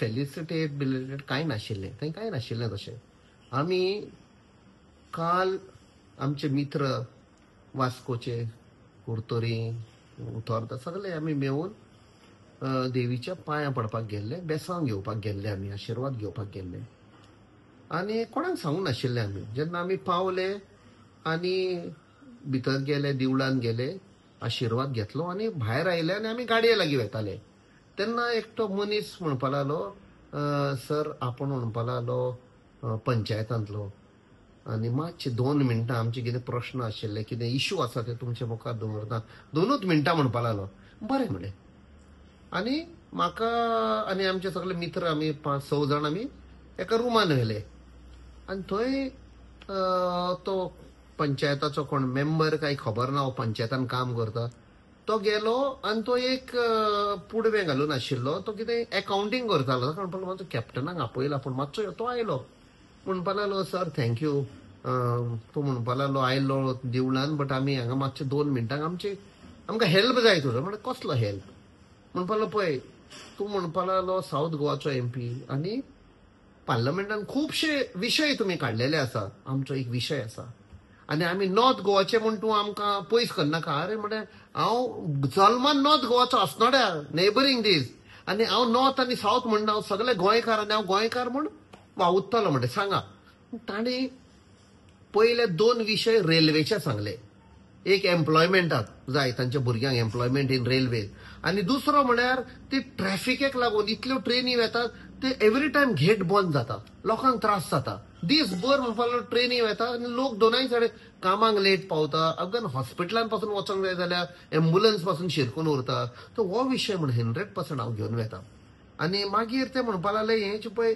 Felicitate बिलिटेड कांय नाशिल्लें, थंय कांय नाशिल्लें तशें. आमी काल आमचे मित्र वास्कोचे, कुर्तोरी, उतोर्दा सगळे आमी मेळून देवीच्या पांयां पडपाक गेल्ले, बेसांव घेवपाक गेल्ले, आमी आशिर्वाद घेवपाक गेल्ले. आनी कोणाक सांगूंक नाशिल्ले आमी. जेन्ना आमी पावले आनी भितर गेले, देवळान गेले, आशिर्वाद घेतलो आनी भायर आयले आनी आमी गाडये लागीं वेताले. तेन्ना एकटो मनीस म्हणपा लागलो, सर आपूण म्हणपा लागलो पंचायतांतलो, आनी मातशे 2 मिनटां आमचे कितें प्रश्न आशिल्ले, कितें इश्यू आसा ते तुमचे मुखार दवरता, 2च मिनटां म्हणपा लागलो. बरें म्हणे. आनी म्हाका आनी आमचे सगळे मित्र आमी 5-6 जाण आमी एका रुमान व्हेले. आनी थंय तो पंचायताचो कोण मेंबर काय खबर ना, हो पंचायतान काम करता, तो गेलो आनी तो एक पुडवें घालून आशिल्लो, तो कितें अकाउंटींग करतालो. ताका म्हणपाक लागलो कॅप्टनाक आपयला, पूण मातसो तो आयलो. म्हणपा लागलो, सर थँक्यू. तो म्हणपा लागलो, आयलो देवळान, बट आमी हांगा मातशे 2 मिनटांक आमकां हेल्प जाय तुजो. म्हणजे कसलो हेल्प? म्हणपा लागलो, पळय तूं म्हणपा लागलो साऊथ गोवाचो MP आनी पार्लमेंटान खुबशे विशय तुमी काडलेले आसा. आमचो एक विशय आसा आनी आमी नॉर्थ गोवाचे म्हूण तूं आमकां पयस करनाका. अरे म्हणजे हांव जल्मान नॉर्थ गोवाचो आसनोड्या, नेबरींग दीस, आनी हांव नॉर्थ आनी साऊथ म्हणटा, हांव सगळे गोंयकार आनी हांव गोंयकार म्हूण वावुरतलो म्हणजे सांगा. तांणी पयले 2 विशय रेल्वेचे सांगले. एक एम्प्लॉयमेंटाक जाय, तांच्या भुरग्यांक एम्प्लॉयमेंट इन रेल्वे, आनी दुसरो म्हळ्यार ती ट्रॅफिकेक लागून इतल्यो ट्रेनी वेतात ते एवरी टायम गेट बंद जाता, लोकांक त्रास जाता. दीसभर म्हणपा लागलो ट्रेनी वेता आनी लोक दोनाय सायड कामाक लेट पावता. अगन हॉस्पिटलान पासून वचोंक जाय जाल्यार एम्ब्युलन्स पासून शिरकून उरता. तो हो विशय म्हण 100% हांव घेवन वेता. आनी मागीर ते म्हणपा लागले, हेचे पळय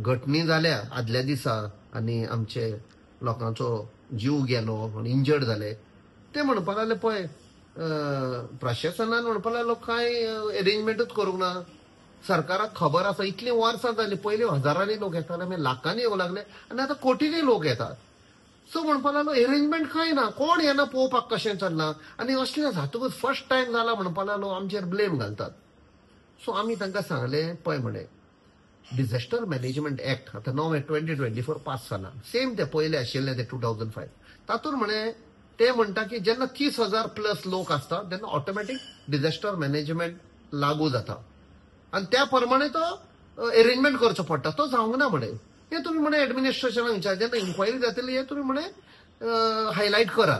घटनी जाल्या आदल्या दिसा आनी आमचे लोकांचो जीव गेलो, इंजर्ड जाले. ते म्हणपा लागले, पळय प्रशासनान म्हणपा लागलो कांय अरेंजमेंटूच करूंक ना. सरकाराक खबर आसा, इतली वर्सां जाली, पयलीं हजारांनी लोक येताले, मागीर लाखांनी येवंक लागले आनी आतां कोटींनी लोक येतात. सो म्हणपा लागलो अरेंजमेंट कांय ना, कोण येना पळोवपाक कशें चल्लां. आनी असलें जातकूच फर्स्ट टायम जाला म्हणपा लागलो आमचेर ब्लेम घालतात. सो आमी तांकां सांगलें, पळय म्हणे डिझास्टर मॅनेजमेंट एक्ट आतां नवे 2024 पास जाला, सेम ते पयले आशिल्ले ते 2005. तातूंत म्हणे ते म्हणटा की जेन्ना 30,000+ लोक आसता तेन्ना ऑटोमॅटीक डिझास्टर मॅनेजमेंट लागू जाता आनी त्या प्रमाणे तो अरेंजमेंट करचो पडटा. तो जावंक ना म्हणे. हे तुमी म्हणे एडमिनिस्ट्रेशनाक विचार, जेन्ना इन्क्वायरी जातली हे तुमी म्हणे हायलायट करा.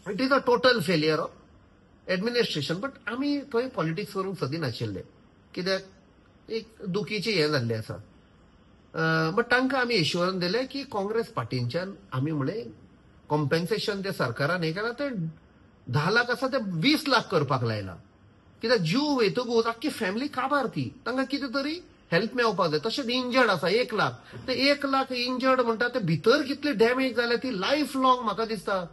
It is a total failure of administration. But आमी थंय पॉलिटिक्स करूंक सोदी नाशिल्ले, कित्याक एक दुखीचे हे जाल्ले आसा. बट तांकां आमी एश्युरन्स दिले की काँग्रेस पार्टींच्यान आमी म्हणे कॉम्पेन्सेशन ते सरकारान हे केला, ते 10 लाख आसा ते 20 लाख करपाक लायला. कित्याक जीव वयतकूच आख्खी फॅमिली काबार ती, तांकां कितें तरी हेल्प मेळपाक जाय. तशेंच इंजर्ड आसा 1 लाख, ते 1 लाख इंजर्ड म्हणटा ते भितर कितली डॅमेज जाल्या ती लायफ लॉंग म्हाका दिसता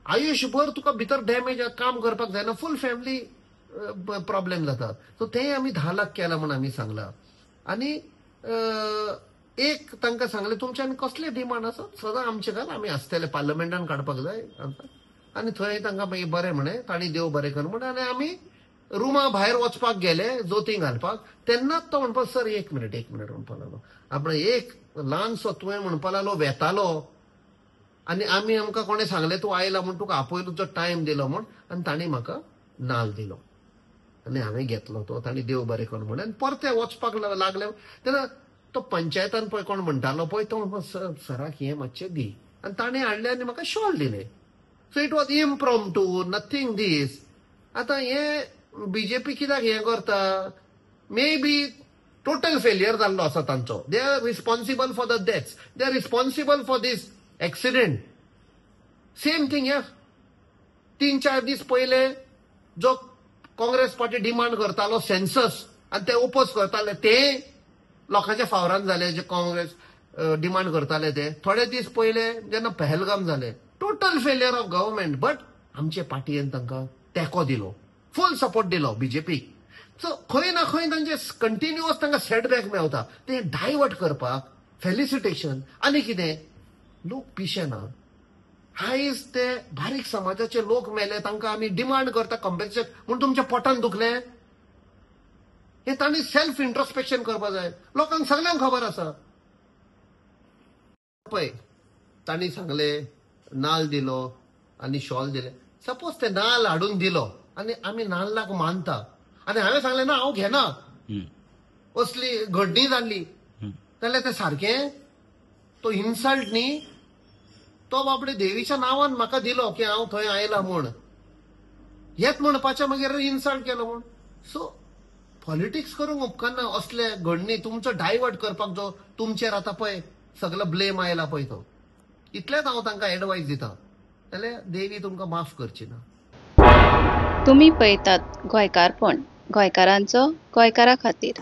आयुश्यभर तुका भितर डॅमेज काम करपाक जायना, फूल फॅमिली प्रॉब्लेम जाता. सो ते आमी 10 लाख केला म्हणून आमी सांगला. आनी एक तांकां सांगलें तुमच्यान कसले डिमांड आसा सदां आमचे घाल, आमी आसतले पार्लमेंटान काडपाक जाय. आनी थंय तांकां मागीर बरें म्हणे, तांणी देव बरें कर म्हणे. आनी आमी रुमा भायर वचपाक गेले जोतीं घालपाक. तेन्नाच तो म्हणपाक, सर 1 मिनट म्हणपा लागलो. आपण एक ल्हानसो तुवें म्हणपा लागलो वेतालो आनी आमकां कोणें सांगलें तूं आयला म्हूण, तुका आपयलूचो टायम दिलो म्हूण, आनी तांणी म्हाका नाल दिलो आनी हांवें घेतलो तो. तांणी देव बरें कर म्हणे. आनी परते वचपाक लागले तेन्ना तो पंचायतान पळय कोण म्हणटालो पळय तो म्हणपा, सराक हें मातशें दी. आनी ताणें हाडलें आनी म्हाका शॉल दिलें. So it was impromptu, nothing this. आतां हें बीजेपी कित्याक हें करता? मे बी टोटल फेलियर जाल्लो आसा तांचो. They are responsible for the deaths, they are responsible for these accident. Same thing हे 3-4 दीस पयले जो काँग्रेस पार्टी डिमांड करतालो सेन्सस आनी ते ओपोज करताले, ते लोकांच्या फावरान जाले. जे काँग्रेस डिमांड करताले ते थोडे दीस पयले जेन्ना पहलगाम जाले, total failure of government. But आमचे पार्टीन तांकां तेंको दिलो, फूल सपोर्ट दिलो बीजेपीक. सो खंय ना खंय तांचे कंटिन्युअस तांकां सेटबॅक मेवता. ते डायवर्ट करपाक फेलिसिटेशन आनी कितें लोक पिशे ना. आयज ते बारीक समाजाचे लोक मेले, तांकां आमी डिमांड करता कॉम्पेन्सेशन म्हूण तुमच्या पोटान दुखलें. हे तांणी सेल्फ इंट्रोस्पेक्शन करपाक जाय. लोकांक सगळ्यांक खबर आसा पळय. तांणी सांगले नाल दिलो आनी शॉल दिले. सपोज ते नाल हाडून दिलो आनी आमी नाल्लाक मानता आनी हांवें सांगलें ना हांव घेना, असली घडणी जाल्ली, जाल्यार तें सारकें? तो इन्सल्ट न्ही. तो बाबडे देवीच्या नांवान म्हाका दिलो की हांव थंय आयला म्हूण, हेच म्हणपाचें मागीर इन्सल्ट केलो म्हूण. सो पॉलिटिक्स करूंक उपकारना. असले घडणी तुमचो डायवर्ट करपाक जो तुमचेर आतां पळय सगळो ब्लेम आयला पळय तो, इतलेंच हांव तांकां एडवायस दितां, जाल्यार देवी तुमकां माफ करची ना. तुम्ही पळयतात गोंयकारपण, गोंयकारांचो गोंयकारा खातीर.